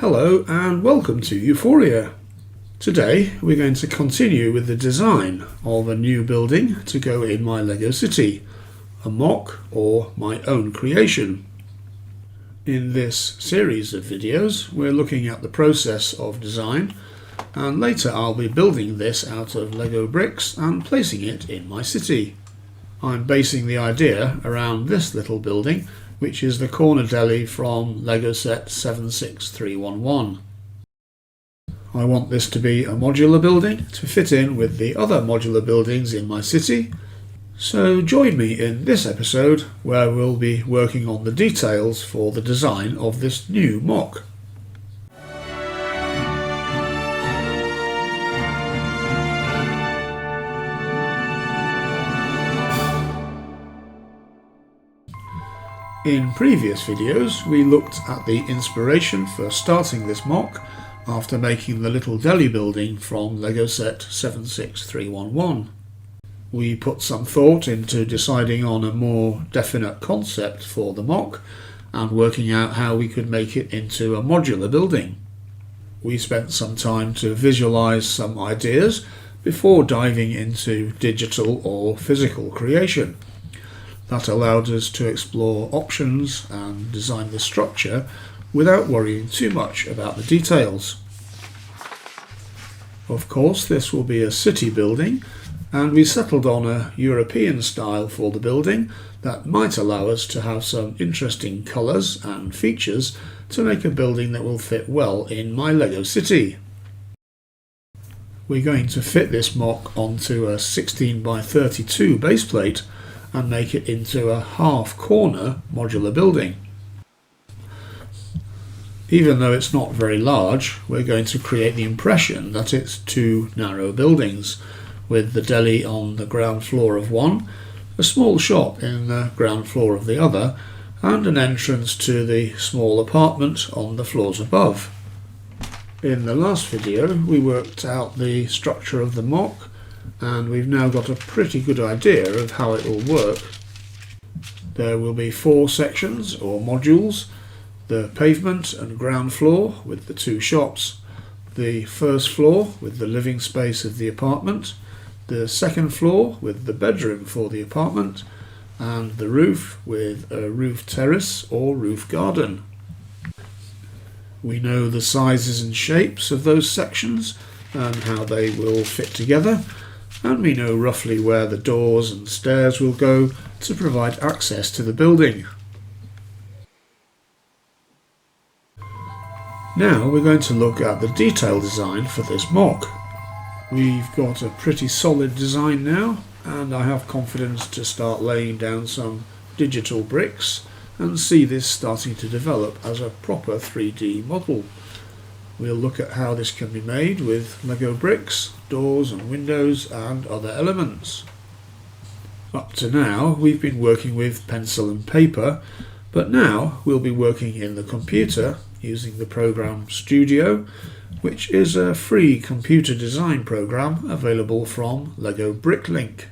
Hello and welcome to Euphoria. Today we're going to continue with the design of a new building to go in my LEGO city, a MOC or my own creation. In this series of videos we're looking at the process of design, and later I'll be building this out of LEGO bricks and placing it in my city. I'm basing the idea around this little building, which is the Corner Deli from LEGO set 76311. I want this to be a modular building to fit in with the other modular buildings in my city, so join me in this episode where we'll be working on the details for the design of this new MOC. In previous videos we looked at the inspiration for starting this MOC after making the little deli building from LEGO set 76311. We put some thought into deciding on a more definite concept for the MOC and working out how we could make it into a modular building. We spent some time to visualize some ideas before diving into digital or physical creation. That allowed us to explore options and design the structure without worrying too much about the details. Of course, this will be a city building, and we settled on a European style for the building that might allow us to have some interesting colours and features to make a building that will fit well in my LEGO city. We're going to fit this MOC onto a 16 by 32 baseplate and make it into a half-corner modular building. Even though it's not very large, we're going to create the impression that it's two narrow buildings, with the deli on the ground floor of one, a small shop in the ground floor of the other, and an entrance to the small apartment on the floors above. In the last video we worked out the structure of the MOC, and we've now got a pretty good idea of how it will work. There will be 4 sections or modules: the pavement and ground floor with the 2 shops, the first floor with the living space of the apartment, the second floor with the bedroom for the apartment, and the roof with a roof terrace or roof garden. We know the sizes and shapes of those sections and how they will fit together, and we know roughly where the doors and stairs will go to provide access to the building. Now we're going to look at the detail design for this MOC. We've got a pretty solid design now, and I have confidence to start laying down some digital bricks and see this starting to develop as a proper 3D model. We'll look at how this can be made with LEGO bricks, doors and windows and other elements. Up to now we've been working with pencil and paper, but now we'll be working in the computer using the program Studio, which is a free computer design program available from LEGO Bricklink.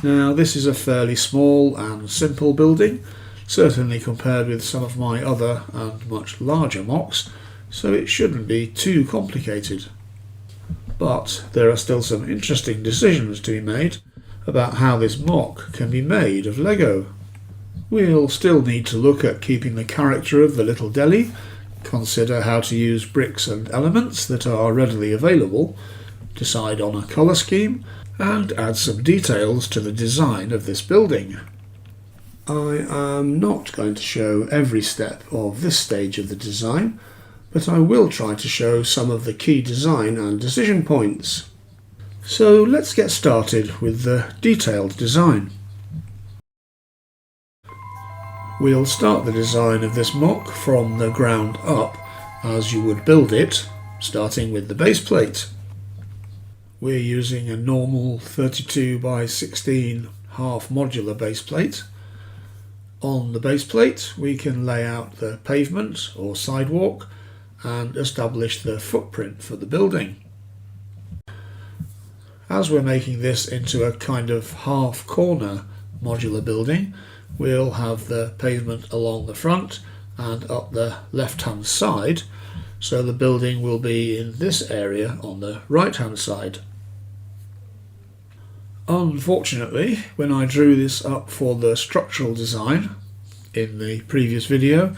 Now this is a fairly small and simple building, certainly compared with some of my other and much larger MOCs, so it shouldn't be too complicated. But there are still some interesting decisions to be made about how this MOC can be made of LEGO. We'll still need to look at keeping the character of the little deli, consider how to use bricks and elements that are readily available, decide on a colour scheme, and add some details to the design of this building. I am not going to show every step of this stage of the design, but I will try to show some of the key design and decision points. So let's get started with the detailed design. We'll start the design of this MOC from the ground up, as you would build it, starting with the base plate. We're using a normal 32 by 16 half modular base plate. On the base plate we can lay out the pavement or sidewalk and establish the footprint for the building. As we're making this into a kind of half-corner modular building, we'll have the pavement along the front and up the left-hand side, so the building will be in this area on the right hand side. Unfortunately, when I drew this up for the structural design in the previous video,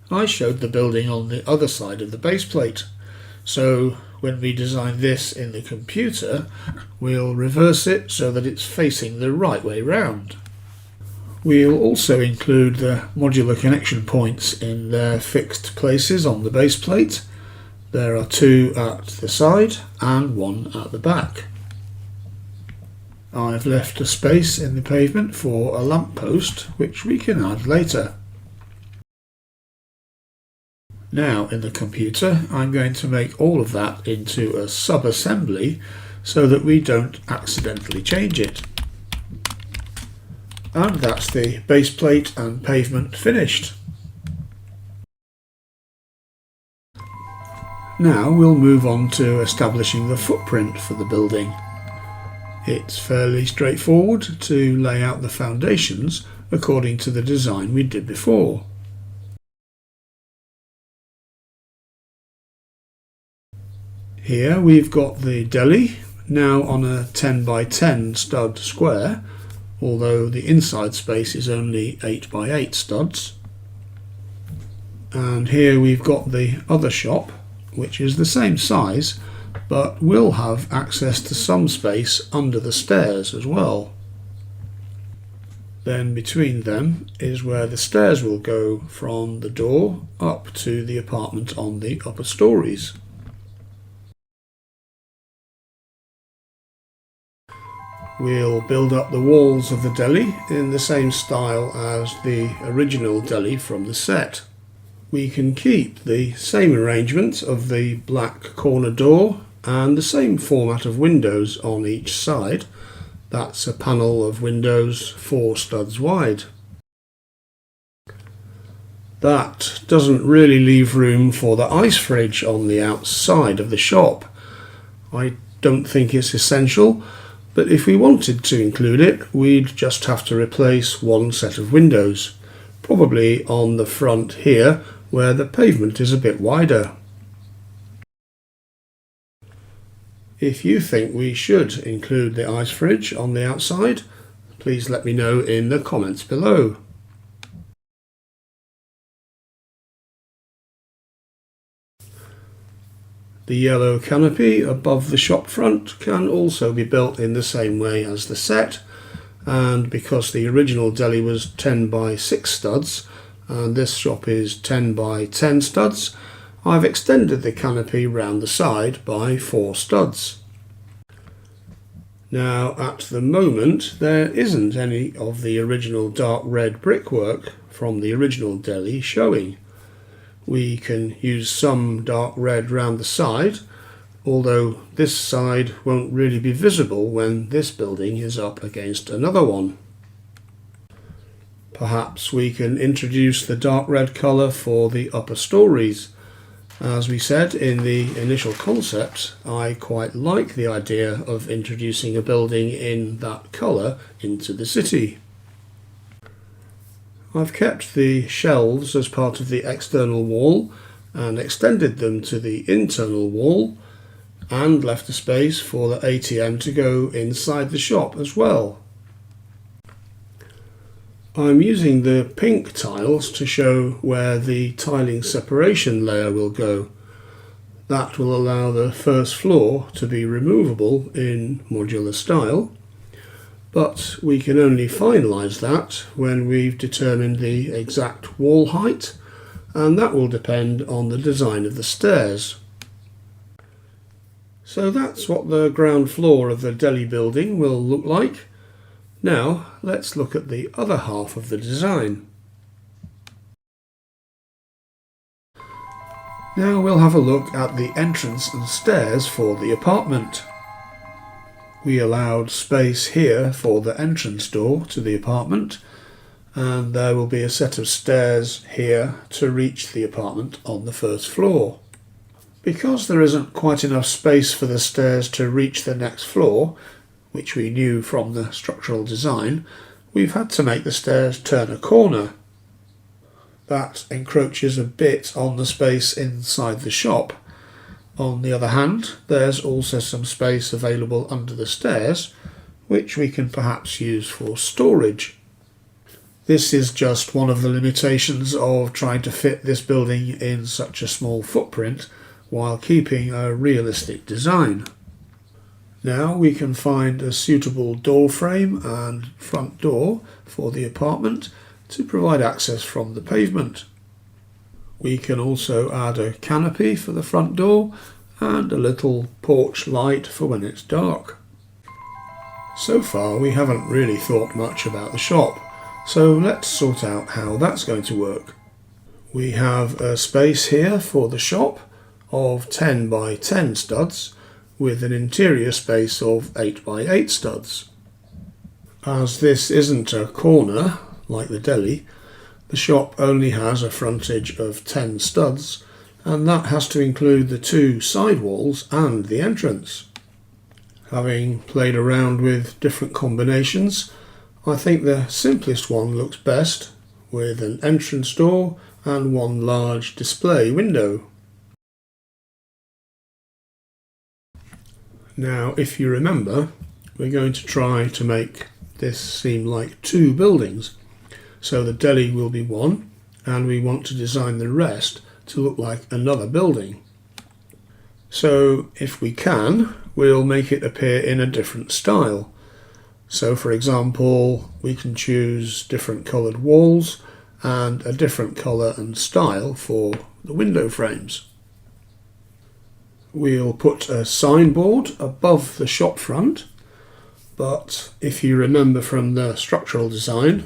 I showed the building on the other side of the base plate. So when we design this in the computer, we'll reverse it so that it's facing the right way round. We'll also include the modular connection points in their fixed places on the base plate. There are 2 at the side and 1 at the back. I've left a space in the pavement for a lamp post, which we can add later. Now in the computer, I'm going to make all of that into a sub-assembly so that we don't accidentally change it. And that's the base plate and pavement finished. Now we'll move on to establishing the footprint for the building. It's fairly straightforward to lay out the foundations according to the design we did before. Here we've got the deli, now on a 10 by 10 stud square, although the inside space is only 8 by 8 studs. And here we've got the other shop, which is the same size, but will have access to some space under the stairs as well. Then between them is where the stairs will go from the door up to the apartment on the upper stories. We'll build up the walls of the deli in the same style as the original deli from the set. We can keep the same arrangement of the black corner door and the same format of windows on each side. That's a panel of windows 4 studs wide. That doesn't really leave room for the ice fridge on the outside of the shop. I don't think it's essential, but if we wanted to include it, we'd just have to replace 1 set of windows, probably on the front here where the pavement is a bit wider. If you think we should include the ice fridge on the outside, please let me know in the comments below. The yellow canopy above the shop front can also be built in the same way as the set, and because the original deli was 10 by 6 studs and this shop is 10 by 10 studs, I've extended the canopy round the side by 4 studs. Now at the moment there isn't any of the original dark red brickwork from the original deli showing. We can use some dark red round the side, although this side won't really be visible when this building is up against another one. Perhaps we can introduce the dark red colour for the upper stories. As we said in the initial concept, I quite like the idea of introducing a building in that colour into the city. I've kept the shelves as part of the external wall and extended them to the internal wall and left a space for the ATM to go inside the shop as well. I'm using the pink tiles to show where the tiling separation layer will go. That will allow the first floor to be removable in modular style, but we can only finalise that when we've determined the exact wall height, and that will depend on the design of the stairs. So that's what the ground floor of the deli building will look like. Now let's look at the other half of the design. Now we'll have a look at the entrance and stairs for the apartment. We allowed space here for the entrance door to the apartment, and there will be a set of stairs here to reach the apartment on the first floor. Because there isn't quite enough space for the stairs to reach the next floor, which we knew from the structural design, we've had to make the stairs turn a corner. That encroaches a bit on the space inside the shop. On the other hand, there's also some space available under the stairs, which we can perhaps use for storage. This is just one of the limitations of trying to fit this building in such a small footprint while keeping a realistic design. Now we can find a suitable door frame and front door for the apartment to provide access from the pavement. We can also add a canopy for the front door and a little porch light for when it's dark. So far we haven't really thought much about the shop, so let's sort out how that's going to work. We have a space here for the shop of 10 by 10 studs with an interior space of 8 by 8 studs. As this isn't a corner like the deli, the shop only has a frontage of 10 studs, and that has to include the 2 side walls and the entrance. Having played around with different combinations, I think the simplest one looks best, with an entrance door and one large display window. Now, if you remember, we're going to try to make this seem like 2 buildings. So the deli will be one, and we want to design the rest to look like another building. So if we can, we'll make it appear in a different style. So for example, we can choose different coloured walls and a different colour and style for the window frames. We'll put a signboard above the shop front, but if you remember from the structural design,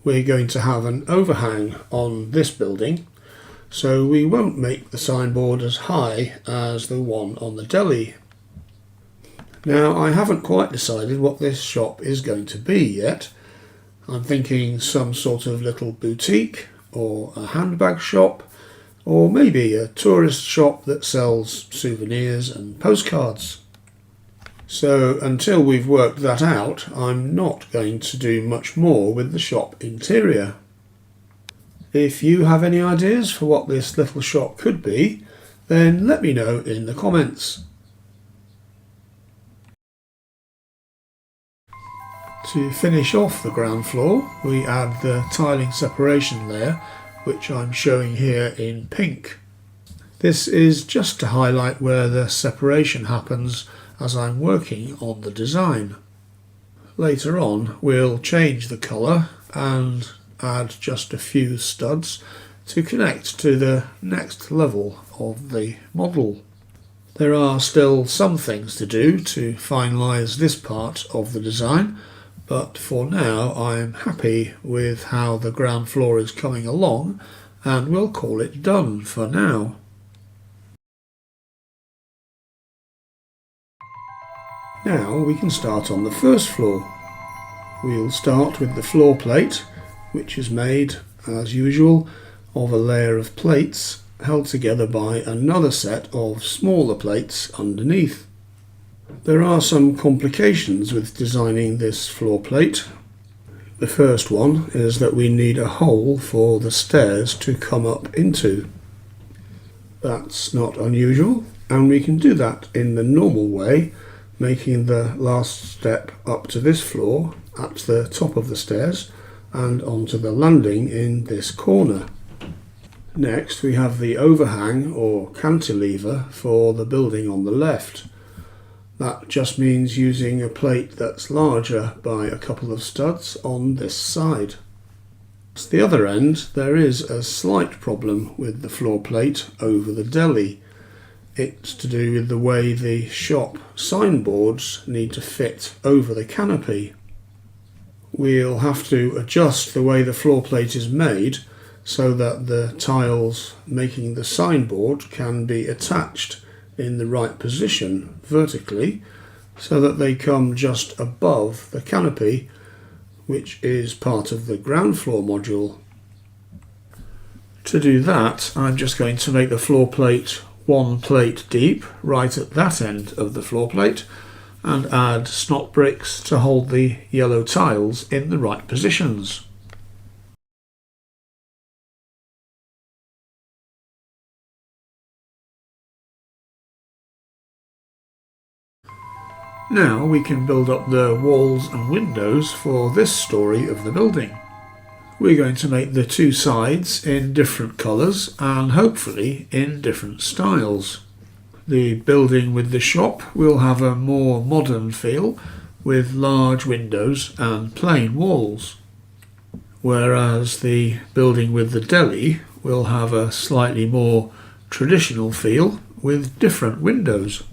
we're going to have an overhang on this building, so we won't make the signboard as high as the one on the deli. Now, I haven't quite decided what this shop is going to be yet. I'm thinking some sort of little boutique, or a handbag shop, or maybe a tourist shop that sells souvenirs and postcards. So until we've worked that out, I'm not going to do much more with the shop interior. If you have any ideas for what this little shop could be, then let me know in the comments. To finish off the ground floor, we add the tiling separation layer, which I'm showing here in pink. This is just to highlight where the separation happens as I'm working on the design. Later on, we'll change the colour and add just a few studs to connect to the next level of the model. There are still some things to do to finalise this part of the design, but for now I'm happy with how the ground floor is coming along, and we'll call it done for now. Now we can start on the first floor. We'll start with the floor plate, which is made, as usual, of a layer of plates held together by another set of smaller plates underneath. There are some complications with designing this floor plate. The first one is that we need a hole for the stairs to come up into. That's not unusual, and we can do that in the normal way, making the last step up to this floor at the top of the stairs and onto the landing in this corner. Next we have the overhang or cantilever for the building on the left. That just means using a plate that's larger by a couple of studs on this side. At the other end, there is a slight problem with the floor plate over the deli. It's to do with the way the shop signboards need to fit over the canopy. We'll have to adjust the way the floor plate is made so that the tiles making the signboard can be attached in the right position vertically so that they come just above the canopy, which is part of the ground floor module. To do that, I'm just going to make the floor plate 1 plate deep right at that end of the floor plate and add snot bricks to hold the yellow tiles in the right positions. Now we can build up the walls and windows for this story of the building. We're going to make the two sides in different colours and hopefully in different styles. The building with the shop will have a more modern feel with large windows and plain walls, whereas the building with the deli will have a slightly more traditional feel with different windows.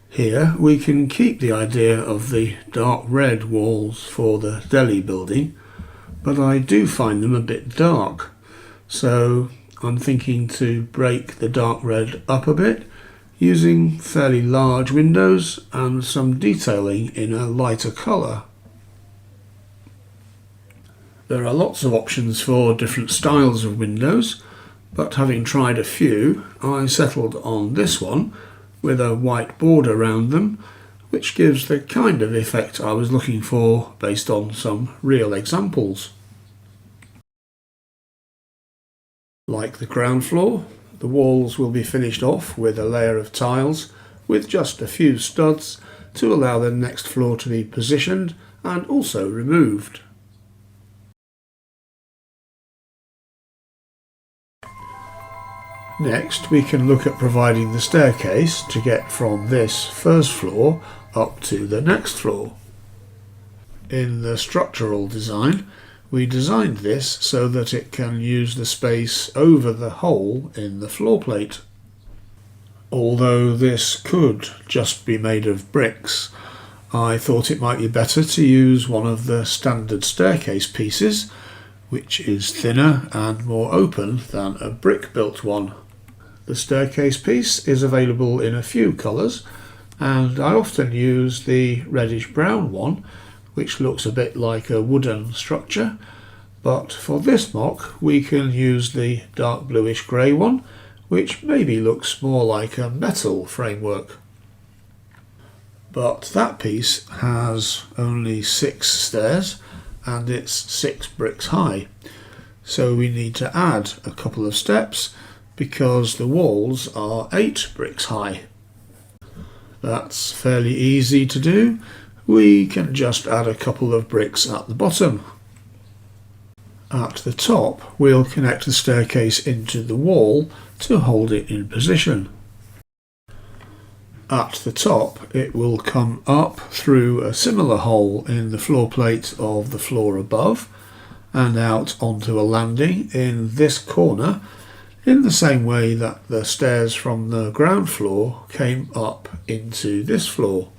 Here we can keep the idea of the dark red walls for the deli building, but I do find them a bit dark, so I'm thinking to break the dark red up a bit using fairly large windows and some detailing in a lighter colour. There are lots of options for different styles of windows, but having tried a few, I settled on this one with a white border around them, which gives the kind of effect I was looking for based on some real examples. Like the ground floor, the walls will be finished off with a layer of tiles with just a few studs to allow the next floor to be positioned and also removed. Next, we can look at providing the staircase to get from this first floor up to the next floor. In the structural design, we designed this so that it can use the space over the hole in the floor plate. Although this could just be made of bricks, I thought it might be better to use one of the standard staircase pieces, which is thinner and more open than a brick-built one. The staircase piece is available in a few colours, and I often use the reddish-brown one, which looks a bit like a wooden structure, but for this MOC we can use the dark bluish grey one, which maybe looks more like a metal framework. But that piece has only 6 stairs and it's 6 bricks high, so we need to add a couple of steps because the walls are 8 bricks high. That's fairly easy to do. We can just add a couple of bricks at the bottom. At the top, we'll connect the staircase into the wall to hold it in position. At the top, it will come up through a similar hole in the floor plate of the floor above and out onto a landing in this corner, in the same way that the stairs from the ground floor came up into this floor.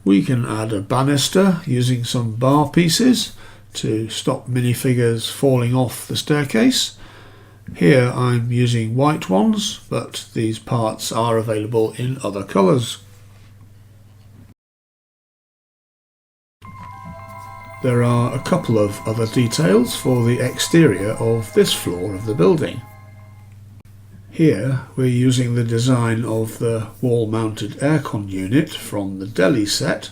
We can add a banister using some bar pieces to stop minifigures falling off the staircase. Here I'm using white ones, but these parts are available in other colours. There are a couple of other details for the exterior of this floor of the building. Here we're using the design of the wall-mounted aircon unit from the deli set,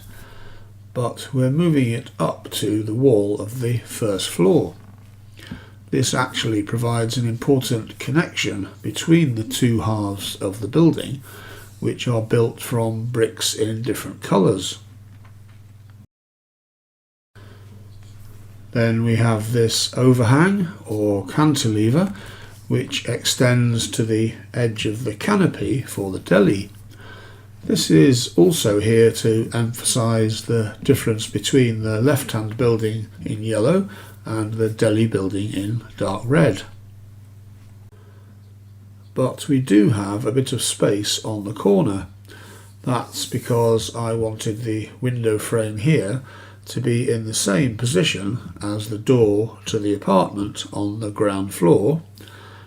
but we're moving it up to the wall of the first floor. This actually provides an important connection between the two halves of the building, which are built from bricks in different colours. Then we have this overhang or cantilever, which extends to the edge of the canopy for the deli. This is also here to emphasise the difference between the left-hand building in yellow and the deli building in dark red. But we do have a bit of space on the corner. That's because I wanted the window frame here to be in the same position as the door to the apartment on the ground floor,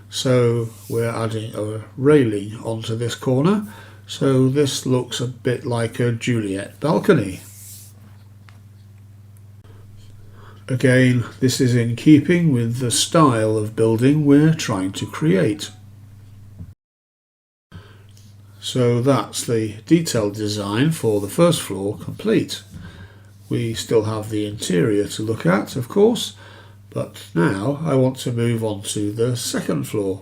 so we're adding a railing onto this corner, so this looks a bit like a Juliet balcony. Again, this is in keeping with the style of building we're trying to create. So that's the detailed design for the first floor complete. We still have the interior to look at, of course, but now I want to move on to the second floor.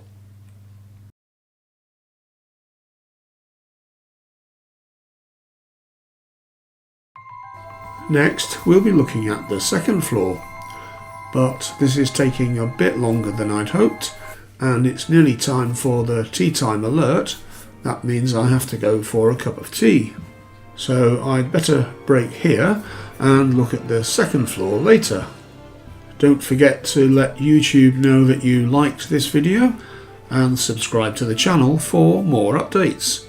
Next, we'll be looking at the second floor, but this is taking a bit longer than I'd hoped, and it's nearly time for the tea time alert. That means I have to go for a cup of tea. So I'd better break here and look at the second floor later. Don't forget to let YouTube know that you liked this video and subscribe to the channel for more updates.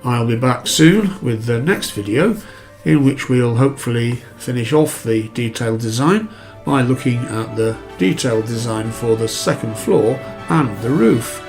I'll be back soon with the next video, in which we'll hopefully finish off the detailed design by looking at the detailed design for the second floor and the roof.